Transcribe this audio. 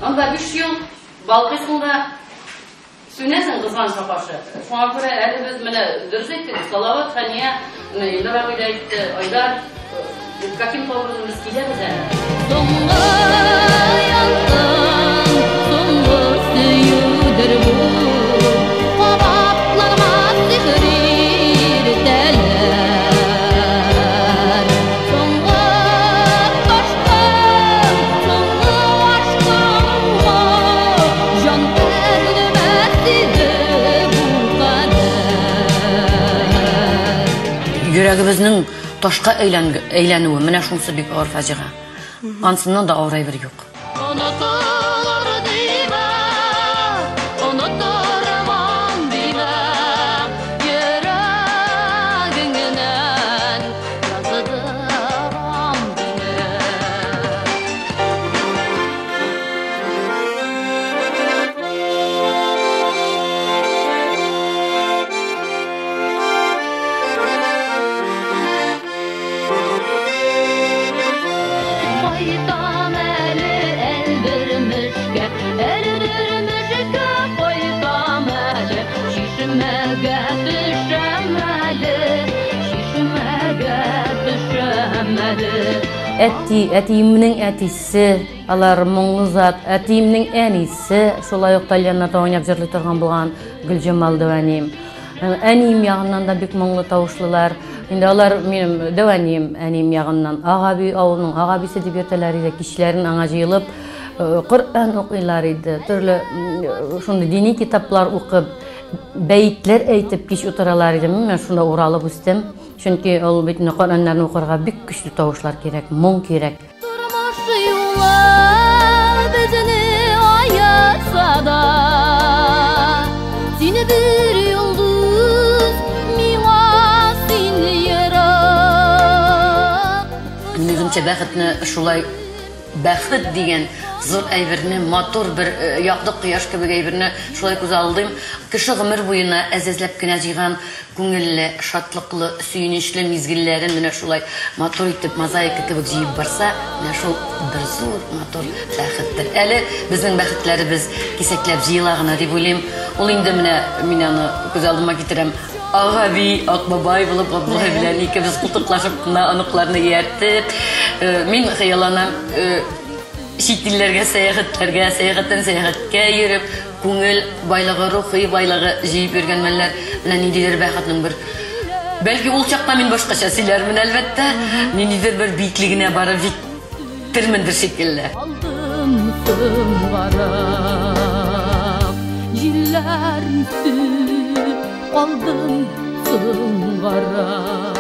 Анда 3 ел балқисында сүнесің қызғанышқа қаршы. Шуңа күрә әле без менә дөрес әйттек, Салават, Хания, Илдар абый да әйтте, Айдар, каким образом без киләбез әле. Соңгы ялтын, соңгы сөюдер бу. Кабатланмас сихри тәләр. Соңгы ташкын, соңгы ашканга, жан бәрелмәс иде бу кадәр. Йөрәгебезнең ташка әйләнүе, менә шунысы бик авыр фаҗига. Ансыннан да авырай бер юк. Әтиемнең әтисе, алар моңлы зат, әтиемнең әнисе, шулай ук Тальяннарда уйнап җырлый торган булган Гөлҗамал Дәванием. Әнием ягыннан да бик моңлы тавышлылар. Инде алар минем Дәванием, әнием ягыннан Агаби авылның Агабисе дип йөртәләр иде, кичләрен аңа җыелып Коръән укыйлар иде. Төрле шундый дини китаплар укып, бәйтләр әйтеп кич утыралар иде. Мен шунда уралып үстем. Чөнки ул бит Коръәннәрне укырга бик көчле тавышлар кирәк, моң кирәк. Тормыш юлы безне аятса да, сине бер йолдыз, миңа син ярак. Минемчә бәхетне шулай бәхет дигән зур әйберне, матур бер яклы кояш кебек әйберне шулай күз алдым. Кеше гомер буена әзәзләп кенә җыйган күңелле, шатлыклы, сөенечле мизгелләрен менә шулай матур итеп мозаика кебек җыеп барса, менә шул бер зур матур бәхеттер. Әле безнең бәхетләребез кисәкләп җыела гына дип уйлыйм. Ул инде менә мин аны күз алдыма китерәм. Агаби, Акбабай булып, Абдулла белән икебез култыклашып кына аныкларны ияртеп, мин хыялланам. Чит илләргә сәяхәтләргә, сәяхәттән сәяхәткә йөреп, күңел байлыгы, рухи байлыгы җыеп йөргән мәлләр менә ниндидер бәхетнең бер. Бәлки ул чакта мин башкача сөйләрмен әлбәттә, ниндидер бер биеклегенә барып җитермендер шикелле. Алдым сыңгарак, җилләр үсеп, алдым сыңгарак.